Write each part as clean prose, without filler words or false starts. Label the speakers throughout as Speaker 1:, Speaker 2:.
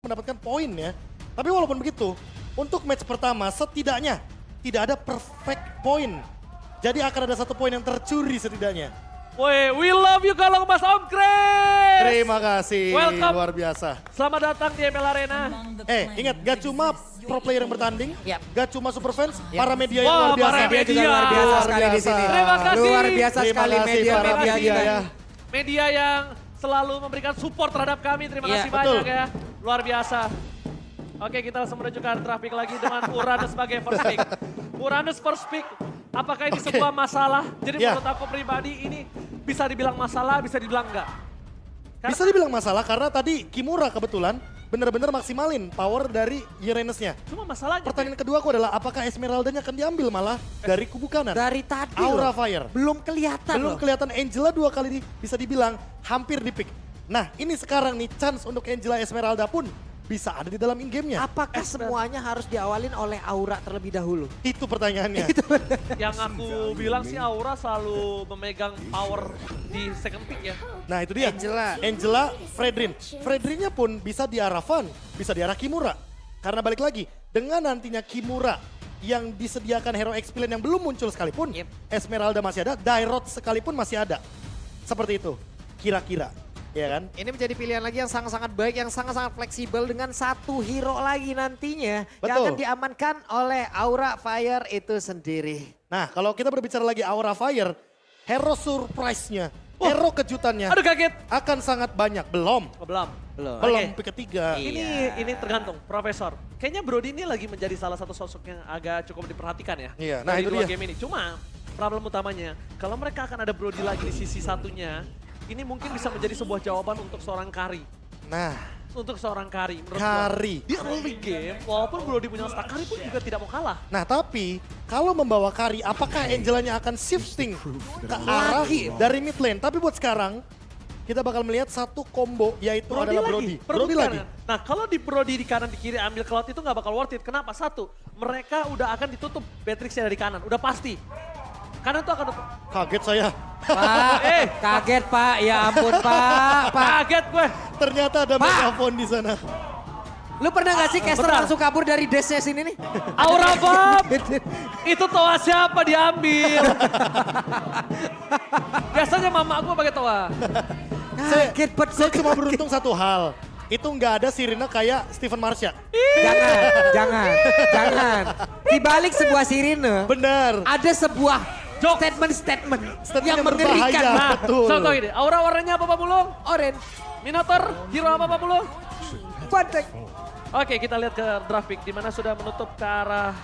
Speaker 1: mendapatkan poin ya. Tapi walaupun begitu, untuk match pertama setidaknya tidak ada perfect point. Jadi akan ada 1 poin yang tercuri setidaknya.
Speaker 2: Woi, we love you kalau Mas Om Chris.
Speaker 1: Terima kasih,
Speaker 2: Welcome.
Speaker 1: luar biasa.
Speaker 2: Selamat datang di ML Arena.
Speaker 1: Ingat, gak cuma pro player yang bertanding,
Speaker 3: Yap.
Speaker 1: gak cuma super fans, para media yang
Speaker 2: Wah,
Speaker 1: luar biasa.
Speaker 2: para
Speaker 3: Media juga luar biasa
Speaker 1: Luar
Speaker 3: sekali di
Speaker 1: biasa.
Speaker 3: sini.
Speaker 2: Terima kasih.
Speaker 3: Luar biasa
Speaker 1: Terima
Speaker 3: sekali
Speaker 1: kasih para
Speaker 3: media-media
Speaker 1: media
Speaker 3: kita.
Speaker 1: ya.
Speaker 2: Media yang selalu memberikan support terhadap kami. Terima
Speaker 3: Iya,
Speaker 2: kasih
Speaker 1: betul.
Speaker 2: banyak ya. Luar biasa. Oke, kita langsung menuju ke traffic lagi dengan Uranus sebagai first pick. Uranus first pick. Apakah ini sebuah masalah? Jadi
Speaker 1: Ya.
Speaker 2: menurut aku pribadi ini bisa dibilang masalah, bisa dibilang enggak.
Speaker 1: Bisa dibilang masalah karena tadi Kimura kebetulan benar-benar maksimalin power dari Uranus-nya.
Speaker 2: Cuma masalahnya,
Speaker 1: Pertanyaan kedua aku adalah apakah Esmeralda-nya akan diambil malah dari kubu kanan?
Speaker 3: Dari tadi
Speaker 1: Aura
Speaker 3: loh,
Speaker 1: Fire.
Speaker 3: belum kelihatan
Speaker 1: Belum
Speaker 3: loh.
Speaker 1: kelihatan Angela 2 kali bisa dibilang hampir di pick. Nah ini sekarang nih chance untuk Angela Esmeralda pun bisa ada di dalam in-game-nya.
Speaker 3: Apakah semuanya harus diawalin oleh Aura terlebih dahulu?
Speaker 1: Itu pertanyaannya.
Speaker 2: yang aku bilang sih Aura selalu memegang power di second pick ya.
Speaker 1: Nah itu dia. Angela, Fredrin. Fredrinnya pun bisa di arah Van, bisa di arah Kimura. Karena balik lagi, dengan nantinya Kimura yang disediakan hero X-Pillen yang belum muncul sekalipun,
Speaker 3: Yep.
Speaker 1: Esmeralda masih ada, Dairot sekalipun masih ada. Seperti itu, kira-kira. Ya kan?
Speaker 3: Ini menjadi pilihan lagi yang sangat-sangat baik, yang sangat-sangat fleksibel dengan 1 hero lagi nantinya. Yang
Speaker 1: Betul.
Speaker 3: akan diamankan oleh Aura Fire itu sendiri.
Speaker 1: Nah kalau kita berbicara lagi Aura Fire, hero surprise-nya, hero kejutannya
Speaker 2: Aduh kaget.
Speaker 1: akan sangat banyak. Belum.
Speaker 2: Oh, belum.
Speaker 3: Belum.
Speaker 1: Belum
Speaker 2: Oke.
Speaker 1: pick ketiga.
Speaker 3: Iya.
Speaker 2: Ini tergantung, Profesor. Kayaknya Brody ini lagi menjadi salah satu sosok yang agak cukup diperhatikan ya.
Speaker 1: Iya, nah
Speaker 2: dari
Speaker 1: itu
Speaker 2: 2
Speaker 1: dia.
Speaker 2: game ini. Cuma problem utamanya, kalau mereka akan ada Brody lagi di sisi satunya, ini mungkin bisa menjadi sebuah jawaban untuk seorang Kari.
Speaker 1: Nah,
Speaker 2: Untuk seorang Kari, menurut
Speaker 1: Kari.
Speaker 2: gua. Di early game, walaupun Brody punya stack Kari pun juga tidak mau kalah.
Speaker 1: Nah tapi kalau membawa Kari, apakah Angelanya akan shifting ke arah dari mid lane? Tapi buat sekarang, kita bakal melihat satu combo yaitu adalah Brody. Brody lagi.
Speaker 2: kanan. Nah kalau di Brody di kanan di kiri ambil Cloud itu nggak bakal worth it. Kenapa? Satu, mereka udah akan ditutup Beatrix-nya dari kanan, udah pasti. Kanan tuh akan tutup.
Speaker 1: Kaget saya.
Speaker 3: Pak, kaget Pak, ya ampun Pak.
Speaker 2: Kaget gue.
Speaker 1: Ternyata ada
Speaker 3: Pak.
Speaker 1: megafon di sana.
Speaker 3: Lu pernah gak sih caster
Speaker 2: Bentar.
Speaker 3: langsung kabur dari dashnya sini nih?
Speaker 2: Aura Bob! Itu toa siapa diambil? Biasanya mama aku pakai toa.
Speaker 3: Kaget bet.
Speaker 1: Saya cuma beruntung satu hal. Itu nggak ada sirine kayak Steven Marsha.
Speaker 3: Jangan. Di balik sebuah sirine,
Speaker 1: Benar.
Speaker 3: ada sebuah
Speaker 2: Jok.
Speaker 3: statement
Speaker 1: Statement
Speaker 3: yang
Speaker 1: yang berbahaya.
Speaker 3: mengerikan.
Speaker 2: Nah,
Speaker 1: Betul.
Speaker 2: contoh ini. Aura warnanya apa Pak Bulung?
Speaker 3: Orange,
Speaker 2: Minotaur, hero apa Pak Bulung?
Speaker 3: Bandek.
Speaker 2: Oke, kita lihat ke draft pick di mana sudah menutup ke arah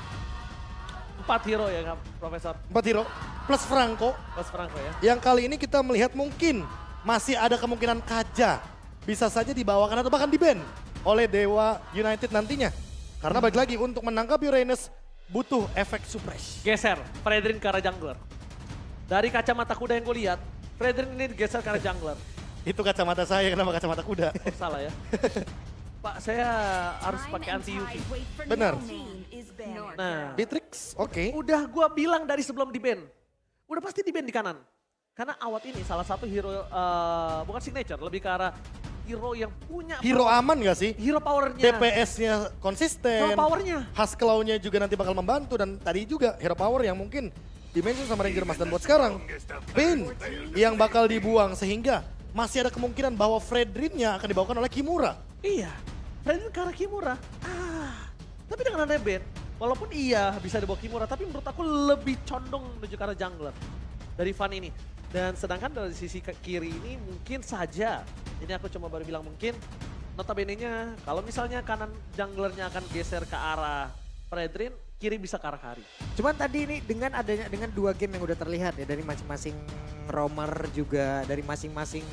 Speaker 2: 4 hero ya, Kak, Profesor.
Speaker 1: 4 hero plus Franco.
Speaker 2: Mas Franco ya.
Speaker 1: Yang kali ini kita melihat mungkin masih ada kemungkinan Kaja bisa saja dibawakan atau bahkan di-ban oleh Dewa United nantinya. Karena balik lagi untuk menangkap Uranus butuh efek suppress.
Speaker 2: Geser, Fredrin ke arah jungler. Dari kacamata kuda yang gue lihat, Fredrin ini digeser ke arah jungler.
Speaker 1: Itu kacamata saya, kenapa kacamata kuda?
Speaker 2: Oh, salah ya. Pak, saya harus pakai anti UV.
Speaker 1: Benar.
Speaker 2: Nah,
Speaker 1: Beatrix, oke.
Speaker 2: udah gua bilang dari sebelum di-ban. Udah pasti di-ban di kanan. Karena Awat ini salah satu hero, bukan signature, lebih ke arah hero yang punya
Speaker 1: Hero aman gak sih?
Speaker 2: hero powernya.
Speaker 1: DPS-nya konsisten.
Speaker 2: Hero powernya.
Speaker 1: Husklow-nya juga nanti bakal membantu dan tadi juga hero power yang mungkin dimention sama Ranger Mas dan buat sekarang Bane yang bakal dibuang sehingga masih ada kemungkinan bahwa Fredrin-nya akan dibawakan oleh Kimura.
Speaker 2: Iya, Fredrin ke arah Kimura. Tapi dengan ada ban, walaupun iya bisa dibawa Kimura, tapi menurut aku lebih condong menuju ke arah jungler dari Van ini. Dan sedangkan dari sisi kiri ini mungkin saja, ini aku cuma baru bilang mungkin, notabene-nya kalau misalnya kanan junglernya akan geser ke arah Fredrin, kiri bisa ke arah Kari.
Speaker 3: Cuman tadi ini dengan 2 game yang udah terlihat ya dari masing-masing roamer juga dari masing-masing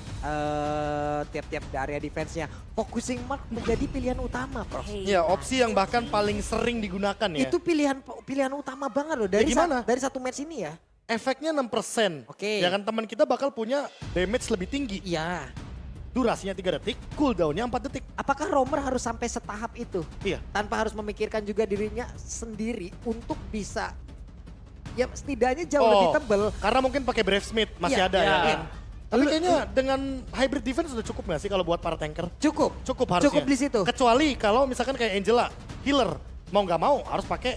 Speaker 3: tiap-tiap area defense-nya. Focusing mark menjadi pilihan utama, Prof.
Speaker 1: Ya, opsi yang bahkan paling sering digunakan ya.
Speaker 3: Itu pilihan utama banget loh dari
Speaker 1: gimana?
Speaker 3: dari satu match ini ya.
Speaker 1: Efeknya 6%.
Speaker 3: Oke.
Speaker 1: Ya kan teman kita bakal punya damage lebih tinggi.
Speaker 3: Iya.
Speaker 1: Durasinya 3 detik, cooldown-nya 4 detik.
Speaker 3: Apakah roamer harus sampai setahap itu?
Speaker 1: Iya.
Speaker 3: Tanpa harus memikirkan juga dirinya sendiri untuk bisa ya setidaknya jauh lebih tebel.
Speaker 1: Karena mungkin pakai Brave Smith masih
Speaker 3: Iya,
Speaker 1: ada
Speaker 2: iya.
Speaker 1: ya kan. Tapi kayaknya dengan hybrid defense sudah cukup nggak sih kalau buat para tanker?
Speaker 3: Cukup.
Speaker 1: Cukup harusnya.
Speaker 3: Cukup di situ.
Speaker 1: Kecuali kalau misalkan kayak Angela, healer, mau nggak mau harus pakai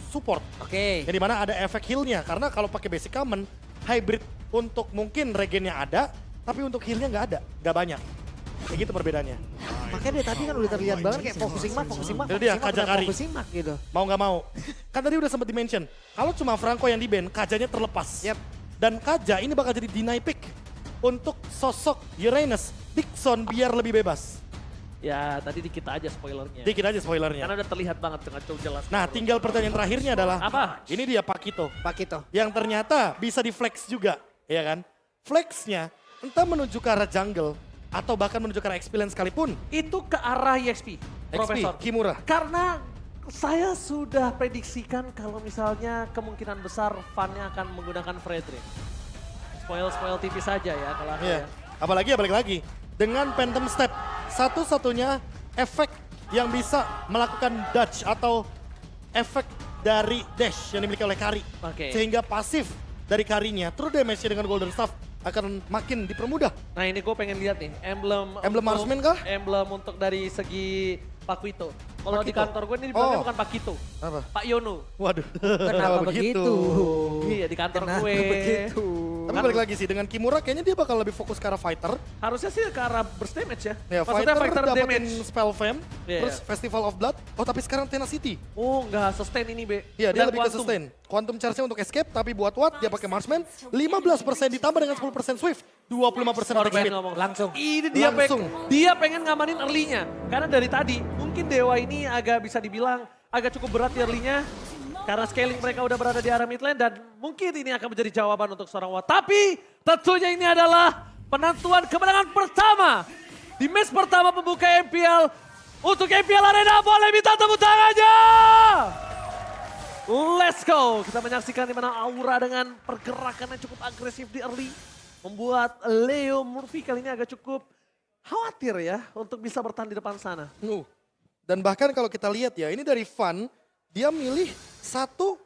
Speaker 1: support.
Speaker 3: Oke.
Speaker 1: Jadi mana ada efek heal-nya. Karena kalau pakai basic common, hybrid untuk mungkin regennya ada, tapi untuk heal-nya nggak ada, nggak banyak. Kayak gitu perbedaannya.
Speaker 3: Makanya dari tadi kan udah terlihat banget kayak focusing mark,
Speaker 1: Itu dia, Kajakari.
Speaker 3: focusing mark gitu.
Speaker 1: Mau nggak mau. Kan tadi udah sempat di-mention, kalau cuma Franco yang di-ban, Kajanya terlepas.
Speaker 3: Yap.
Speaker 1: Dan Kaja ini bakal jadi deny pick untuk sosok Uranus, Dixon biar lebih bebas.
Speaker 2: Ya tadi dikit aja spoilernya.
Speaker 1: Dikit aja spoilernya.
Speaker 2: Karena udah terlihat banget dengan cukup jelas.
Speaker 1: Nah, tinggal pertanyaan terakhirnya adalah,
Speaker 2: Apa?
Speaker 1: ini dia Pakito.
Speaker 3: Pak Kito.
Speaker 1: Yang ternyata bisa di-flex juga, ya kan? Flexnya entah menuju ke arah jungle, atau bahkan menuju ke arah experience sekalipun.
Speaker 2: Itu ke arah EXP, Profesor.
Speaker 1: Kimura.
Speaker 2: Karena saya sudah prediksikan kalau misalnya kemungkinan besar Van-nya akan menggunakan Fredrin. Spoil tipis saja ya kalau aku
Speaker 1: Iya.
Speaker 2: ya.
Speaker 1: Apalagi lagi. Dengan Phantom Step, satu-satunya efek yang bisa melakukan dodge atau efek dari dash yang dimiliki oleh Kari.
Speaker 2: Oke.
Speaker 1: Sehingga pasif dari Karinya, true damage-nya dengan Golden Staff akan makin dipermudah.
Speaker 2: Nah ini gue pengen lihat nih, emblem
Speaker 1: Emblem
Speaker 2: untuk-
Speaker 1: marksman kah?
Speaker 2: Emblem untuk dari segi Paquito. Kalau di
Speaker 1: Paquito?
Speaker 2: kantor gue ini dibilangnya
Speaker 1: Oh.
Speaker 2: bukan Paquito,
Speaker 1: Apa?
Speaker 2: Pak Yono.
Speaker 1: Waduh.
Speaker 3: Kenapa begitu?
Speaker 2: Iya di kantor
Speaker 3: Kenapa
Speaker 2: gue.
Speaker 3: begitu?
Speaker 1: Tapi balik lagi sih, dengan Kimura kayaknya dia bakal lebih fokus ke arah fighter.
Speaker 2: Harusnya sih ke arah burst damage ya.
Speaker 1: Ya,
Speaker 2: Maksudnya fighter
Speaker 1: dapetin
Speaker 2: damage.
Speaker 1: spell fam,
Speaker 2: Iya.
Speaker 1: terus Festival of Blood. Oh tapi sekarang Tenacity.
Speaker 2: Oh nggak sustain ini Be.
Speaker 1: Iya, dia
Speaker 2: Dan
Speaker 1: lebih ke
Speaker 2: Quantum.
Speaker 1: sustain. Quantum charge-nya untuk escape, tapi buat what? Dia pakai marksman. 15% ditambah dengan 10% swift. 25%
Speaker 2: Baru
Speaker 1: attack
Speaker 2: pengen
Speaker 1: speed.
Speaker 2: ngomong.
Speaker 3: Langsung.
Speaker 2: Ini dia
Speaker 1: Langsung.
Speaker 2: dia pengen ngamanin early-nya. Karena dari tadi mungkin Dewa ini agak bisa dibilang agak cukup berat di early-nya. Karena scaling mereka udah berada di arah mid lane dan mungkin ini akan menjadi jawaban untuk seorang Watt. Tapi tentunya ini adalah penentuan kemenangan pertama. Di match pertama pembuka MPL. Untuk MPL Arena boleh minta tepuk tangannya. Let's go. Kita menyaksikan di mana Aura dengan pergerakan yang cukup agresif di early. Membuat Leo Murphy kali ini agak cukup khawatir ya untuk bisa bertahan di depan sana.
Speaker 1: Dan bahkan kalau kita lihat ya, ini dari Van, dia milih satu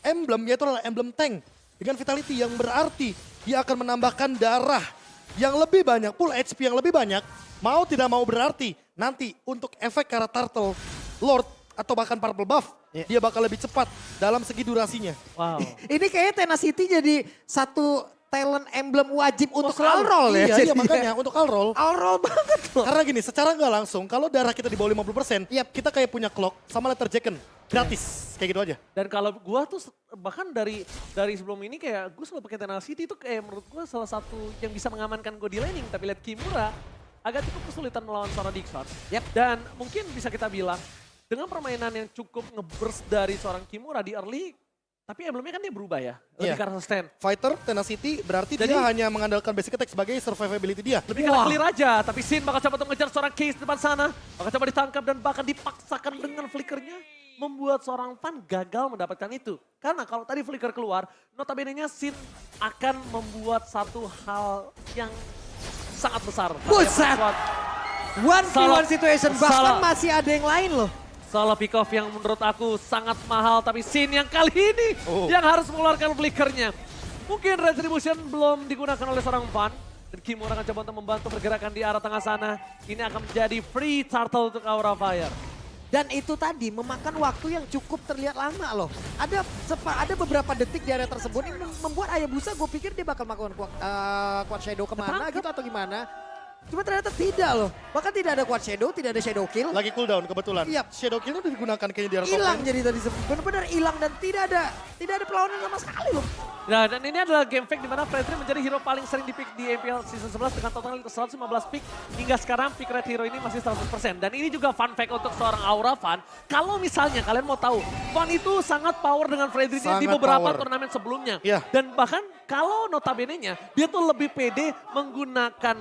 Speaker 1: emblem, yaitu adalah emblem tank. Dengan vitality yang berarti dia akan menambahkan darah yang lebih banyak, full HP yang lebih banyak. Mau tidak mau berarti nanti untuk efek ke arah Turtle, Lord, atau bahkan Purple Buff, dia bakal lebih cepat dalam segi durasinya.
Speaker 2: Wow.
Speaker 3: Ini kayaknya Tenacity jadi satu talent emblem wajib untuk
Speaker 2: selalu.
Speaker 3: all-roll ya.
Speaker 1: Iya,
Speaker 3: jadinya.
Speaker 1: makanya untuk all-roll.
Speaker 3: All-roll banget loh.
Speaker 1: Karena gini, secara nggak langsung, kalau darah kita di bawah 50%,
Speaker 3: Yap.
Speaker 1: kita kayak punya clock sama letter Jacken. Gratis, kayak gitu aja.
Speaker 2: Dan kalau gua tuh bahkan dari sebelum ini kayak gue selalu pakai Tenacity itu kayak menurut gua salah satu yang bisa mengamankan gue di laning. Tapi lihat Kimura agak cukup kesulitan melawan seorang Dixon.
Speaker 3: Yap.
Speaker 2: Dan mungkin bisa kita bilang dengan permainan yang cukup ngeburst dari seorang Kimura di early, tapi emblemnya kan dia berubah ya. Lebih
Speaker 1: Iya.
Speaker 2: ke arah sustain.
Speaker 1: Fighter, Tenacity, berarti
Speaker 2: Jadi-
Speaker 1: dia hanya mengandalkan basic attack sebagai survivability dia.
Speaker 2: Lebih ke arah clear aja, tapi Sin bakal coba untuk mengejar seorang Case di depan sana. Bakal coba ditangkap dan bahkan dipaksakan dengan flickernya. Membuat seorang Van gagal mendapatkan itu. Karena kalau tadi flicker keluar, notabene-nya Sin akan membuat satu hal yang sangat besar.
Speaker 3: Buset! One v
Speaker 2: Salah-
Speaker 3: one situation,
Speaker 2: salah.
Speaker 3: bahkan masih ada yang lain loh.
Speaker 2: Salah pick off yang menurut aku sangat mahal, tapi Sin yang kali ini yang harus mengeluarkan flickernya. Mungkin Retribution belum digunakan oleh seorang Van. Dan Kimura akan coba untuk membantu pergerakan di arah tengah sana. Ini akan menjadi free turtle untuk Aura Fire.
Speaker 3: Dan itu tadi memakan waktu yang cukup terlihat lama loh. Ada beberapa detik di area tersebut ini membuat Hayabusa gue pikir dia bakal melakukan quad shadow kemana
Speaker 2: Ketangkep.
Speaker 3: gitu atau gimana. Cuma ternyata tidak loh. Bahkan tidak ada quad shadow, tidak ada shadow kill.
Speaker 1: Lagi cooldown kebetulan.
Speaker 3: Yap.
Speaker 1: Shadow kill-nya udah digunakan kayaknya di arah top
Speaker 3: Hilang
Speaker 1: lane.
Speaker 3: jadi tadi benar-benar hilang dan tidak ada perlawanan sama sekali loh.
Speaker 2: Nah, dan ini adalah game fake di mana Fredrin menjadi hero paling sering di pick di MPL season 11 dengan total 115 pick. Hingga sekarang pick rate hero ini masih 100%. Dan ini juga fun fact untuk seorang Aura Van. Kalau misalnya kalian mau tahu, Van itu sangat power dengan Fredrin di
Speaker 1: Sangat
Speaker 2: beberapa
Speaker 1: power.
Speaker 2: turnamen sebelumnya.
Speaker 1: Iya.
Speaker 2: Dan bahkan kalau notabene-nya, dia tuh lebih pede menggunakan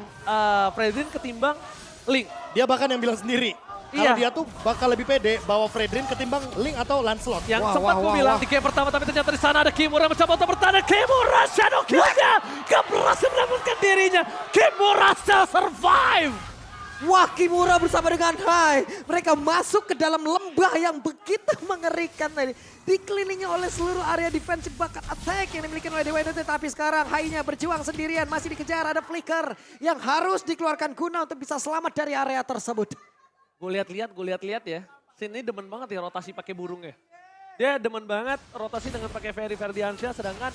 Speaker 2: Fredrin ketimbang Link.
Speaker 1: Dia bahkan yang bilang sendiri. Kalau
Speaker 2: Iya.
Speaker 1: dia tuh bakal lebih pede bawa Fredrin ketimbang Link atau Lancelot.
Speaker 2: Yang
Speaker 3: Wah,
Speaker 2: sempat
Speaker 3: wah,
Speaker 2: gue
Speaker 3: wah,
Speaker 2: bilang
Speaker 3: wah.
Speaker 2: di game pertama, tapi ternyata di sana ada Kimura mencoba untuk bertahan. Kimura shadow kill-nya gak berhasil mendapatkan dirinya. Kimura still survive.
Speaker 3: Wah, Kimura bersama dengan Hai. Mereka masuk ke dalam lembah lembah yang begitu mengerikan tadi. Dikelilingi oleh seluruh area defensive bakat attack yang dimiliki oleh Dewa United. Tapi sekarang Hai-nya berjuang sendirian, masih dikejar. Ada flicker yang harus dikeluarkan guna untuk bisa selamat dari area tersebut.
Speaker 2: Gue lihat-lihat ya. Sin ini demen banget ya rotasi pakai burung ya. Dia demen banget rotasi dengan pakai Ferry Ferdiansyah, sedangkan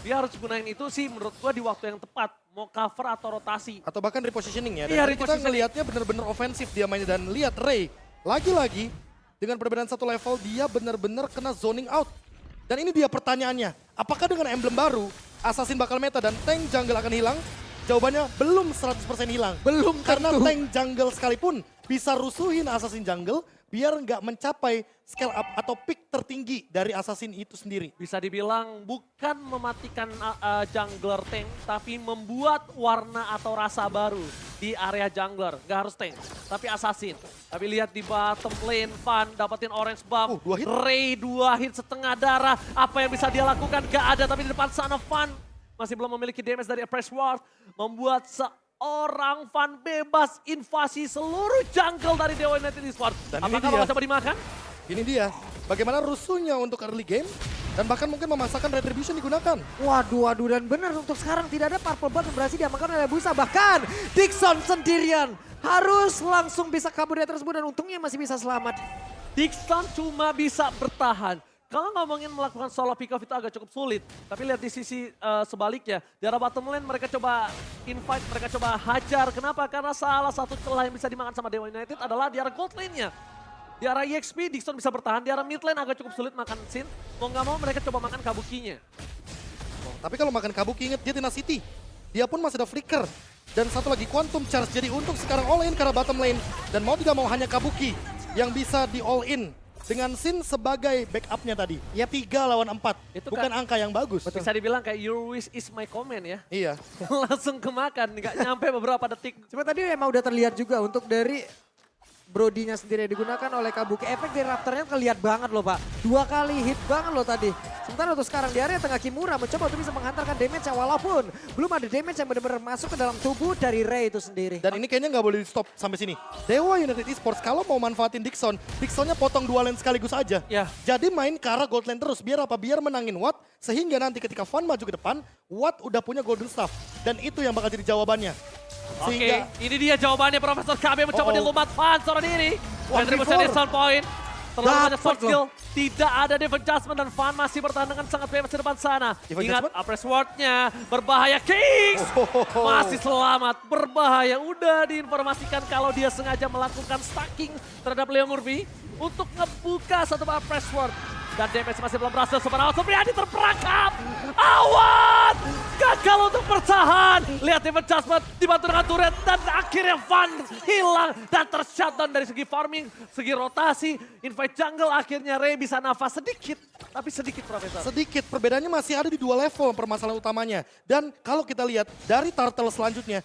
Speaker 2: dia harus gunain itu sih menurut gua di waktu yang tepat. Mau cover atau rotasi.
Speaker 1: Atau bahkan repositioning ya. Dan
Speaker 2: Iya,
Speaker 1: tadi kita
Speaker 2: repositioning.
Speaker 1: ngelihatnya bener-bener ofensif dia mainnya. Dan lihat Ray, lagi-lagi dengan perbedaan satu level dia bener-bener kena zoning out. Dan ini dia pertanyaannya, apakah dengan emblem baru, Assassin bakal meta dan tank jungle akan hilang? Jawabannya belum 100% hilang.
Speaker 3: Belum
Speaker 1: Karena
Speaker 3: tentu.
Speaker 1: tank jungle sekalipun bisa rusuhin Assassin jungle biar nggak mencapai scale up atau peak tertinggi dari Assassin itu sendiri.
Speaker 2: Bisa dibilang bukan mematikan jungler tank, tapi membuat warna atau rasa baru di area jungler. Gak harus tank, tapi assassin. Tapi lihat di bottom lane, Van dapetin orange buff.
Speaker 1: 2 hit.
Speaker 2: Ray 2 hit setengah darah. Apa yang bisa dia lakukan? Gak ada, tapi di depan sana Van masih belum memiliki damage dari Press Ward. Membuat seorang Van bebas invasi seluruh jungle dari Dewa United Esports.
Speaker 1: Dan ini
Speaker 2: Apakah
Speaker 1: dia.
Speaker 2: bakal coba dimakan?
Speaker 1: Ini dia, bagaimana rusuhnya untuk early game dan bahkan mungkin memasakkan retribution digunakan.
Speaker 3: Waduh, dan benar untuk sekarang tidak ada purple buff yang berhasil diamankan oleh Busa. Bahkan Dixon sendirian harus langsung bisa kabur dari tersebut dan untungnya masih bisa selamat.
Speaker 2: Dixon cuma bisa bertahan. Kalau ngomongin melakukan solo pick off itu agak cukup sulit. Tapi lihat di sisi sebaliknya. Di arah bottom lane mereka coba invite, mereka coba hajar. Kenapa? Karena salah satu celah yang bisa dimakan sama Dewa United adalah di arah gold lane-nya. Di arah EXP, Dixon bisa bertahan. Di arah mid lane agak cukup sulit makan Sin. Mau nggak mau mereka coba makan Kabuki-nya.
Speaker 1: Tapi kalau makan Kabuki inget dia Tenacity. Dia pun masih ada flicker. Dan satu lagi Quantum Charge. Jadi untuk sekarang all in ke arah bottom lane. Dan mau tidak mau hanya Kabuki yang bisa di all in. Dengan Sin sebagai backupnya tadi. Ya 3 lawan 4.
Speaker 2: Itu
Speaker 1: Bukan
Speaker 2: kan-
Speaker 1: angka yang bagus.
Speaker 2: Bisa dibilang kayak your wish is my command ya.
Speaker 1: Iya.
Speaker 2: Langsung kemakan, nggak nyampe beberapa detik.
Speaker 3: Cuma tadi emang udah terlihat juga untuk dari Brodinya sendiri yang digunakan oleh Kabuki. Efek dari Raptornya kelihatan banget loh Pak. 2 kali hit banget loh tadi. Sementara untuk sekarang di area tengah Kimura mencoba untuk bisa menghantarkan damage yang walaupun belum ada damage yang benar-benar masuk ke dalam tubuh dari Ray itu sendiri.
Speaker 1: Dan ini kayaknya nggak boleh di stop sampai sini. Dewa United Esports kalau mau manfaatin Dixon, Dixonnya potong 2 lane sekaligus aja.
Speaker 2: Ya.
Speaker 1: Jadi main ke arah gold lane terus. Biar apa? Biar menangin Watt. Sehingga nanti ketika Van maju ke depan, Watt udah punya golden staff. Dan itu yang bakal jadi jawabannya.
Speaker 2: Oke, ini dia jawabannya Profesor KB mencoba dilumat Van seorang diri. Retribution
Speaker 1: before.
Speaker 2: Sound Point. Terlalu
Speaker 3: Dapet
Speaker 2: banyak soft
Speaker 3: loh.
Speaker 2: skill. Tidak ada defense adjustment dan Van masih bertahan dengan sangat bebas di depan sana.
Speaker 1: Defense
Speaker 2: Ingat,
Speaker 1: adjustment?
Speaker 2: Press Ward-nya berbahaya. Kings masih selamat, berbahaya. Udah diinformasikan kalau dia sengaja melakukan stacking terhadap Leo Murphy untuk ngebuka satu Press Ward. Dan damage masih belum berhasil. Sebenarnya Supriyadi terperangkap. Awan! Gagal untuk bertahan. Lihat defense adjustment dibantu dengan turret. Dan akhirnya Van hilang. Dan tershutdown dari segi farming, segi rotasi. Invite jungle akhirnya Ray bisa nafas sedikit. Tapi sedikit Profesor.
Speaker 1: Sedikit, perbedaannya masih ada di 2 level permasalahan utamanya. Dan kalau kita lihat dari turtle selanjutnya,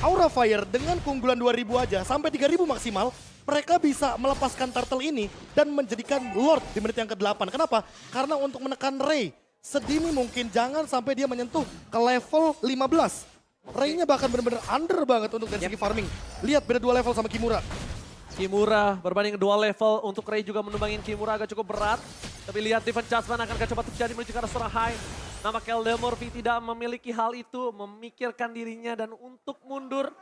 Speaker 1: Aura Fire dengan keunggulan 2000 aja sampai 3000 maksimal, mereka bisa melepaskan turtle ini dan menjadikan Lord di menit yang ke-8. Kenapa? Karena untuk menekan Ray, sedini mungkin jangan sampai dia menyentuh ke level 15. Ray-nya bahkan benar-benar under banget untuk dari segi farming. Lihat beda 2 level sama Kimura.
Speaker 2: Kimura berbanding 2 level untuk Ray juga menumbangin Kimura agak cukup berat. Tapi lihat defense adjustment akan coba terjadi menuju ke arah seorang Hai. Nampaknya Leo Murphy tidak memiliki hal itu, memikirkan dirinya dan untuk mundur.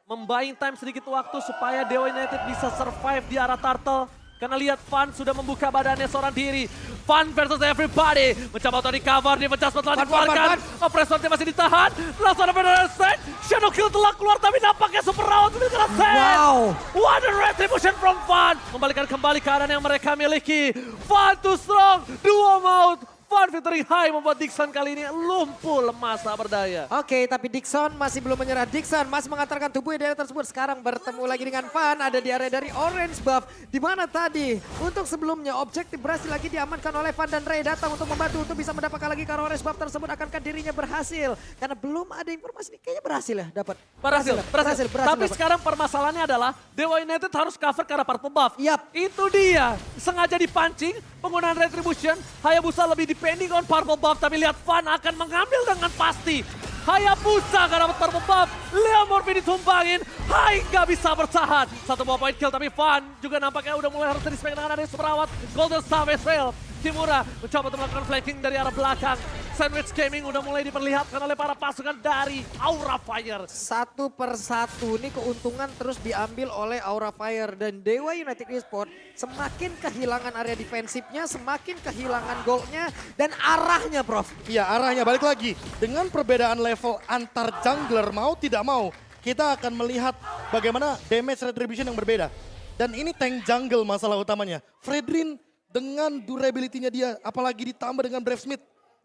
Speaker 2: Membuying time sedikit waktu supaya Dewa United bisa survive di arah Turtle. Karena lihat Van sudah membuka badannya seorang diri. Van versus everybody. Mencoba untuk di-cover, defense adjustment telah dikeluarkan. Oppressor-nya masih ditahan. Langsung ada benar set. Shadow Kill telah keluar tapi nampaknya Super Round memiliki set.
Speaker 3: Wow.
Speaker 2: What a retribution from Van. Membalikan kembali keadaan yang mereka miliki. Van too strong. Duo mode. Van featuring Hai membuat Dixon kali ini lumpuh, lemas, tak berdaya.
Speaker 3: Oke, tapi Dixon masih belum menyerah. Dixon masih mengantarkan tubuhnya dari tersebut. Sekarang bertemu lagi dengan Van. Ada di area dari Orange Buff. Di mana tadi untuk sebelumnya objektif berhasil lagi diamankan oleh Van dan Ray datang untuk membantu untuk bisa mendapatkan lagi karena Orange Buff tersebut. Akankah dirinya berhasil? Karena belum ada informasi. Kayaknya berhasil ya dapat.
Speaker 2: Berhasil. Tapi
Speaker 3: dapat.
Speaker 2: sekarang permasalahannya adalah Dewa United harus cover ke arah purple buff.
Speaker 3: Yap.
Speaker 2: Itu dia. Sengaja dipancing, penggunaan retribution. Hayabusa lebih depending on purple buff. Tapi lihat Van akan mengambil dengan pasti. Hayabusa akan dapat purple buff. Leo Morphy ditumbangin. Hai, nggak bisa bertahan. Satu buah point kill, tapi Van juga nampaknya udah mulai harus di-respect dengan adanya seperawat. Golden Star Israel. Kimura mencoba untuk melakukan flanking dari arah belakang. Sandwich Gaming udah mulai diperlihatkan oleh para pasukan dari Aura Fire.
Speaker 3: Satu per satu ini keuntungan terus diambil oleh Aura Fire dan Dewa United Esports semakin kehilangan area defensifnya, semakin kehilangan goalnya dan arahnya, Prof.
Speaker 1: Iya, arahnya balik lagi. Dengan perbedaan level antar jungler, mau tidak mau, kita akan melihat bagaimana damage retribution yang berbeda. Dan ini tank jungle masalah utamanya. Fredrin dengan durability-nya dia, apalagi ditambah dengan Brave Smith.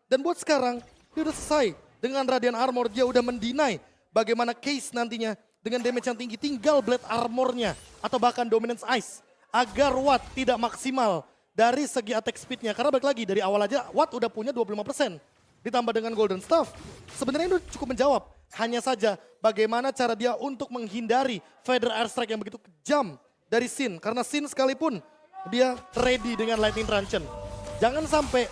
Speaker 1: Dan buat sekarang, dia udah selesai. Dengan Radiant Armor, dia udah mendinai bagaimana Case nantinya dengan damage yang tinggi. Tinggal Blade Armor-nya atau bahkan Dominance Ice. Agar Watt tidak maksimal dari segi attack speed-nya. Karena balik lagi, dari awal aja Watt udah punya 25%. Ditambah dengan Golden Staff. Sebenarnya itu cukup menjawab. Hanya saja bagaimana cara dia untuk menghindari Feather Airstrike yang begitu kejam dari Sin. Karena Sin sekalipun dia ready dengan Lightning Truncheon. Jangan sampai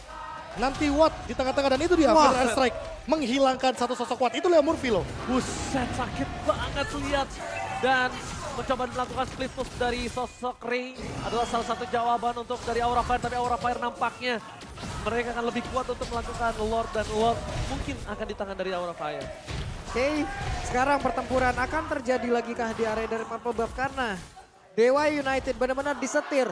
Speaker 1: nanti Watt di tengah-tengah dan itu dia Feather Airstrike menghilangkan satu sosok Watt. Itu Leo Morphy loh.
Speaker 2: Buset, sakit banget lihat. Dan mencoba melakukan split push dari sosok Ray adalah salah satu jawaban untuk dari Aura Fire. Tapi Aura Fire nampaknya mereka akan lebih kuat untuk melakukan Lord, dan Lord mungkin akan di tangan dari Aura Fire.
Speaker 3: Oke, sekarang pertempuran akan terjadi lagi kah di area dari Purple Buff karena Dewa United benar-benar disetir.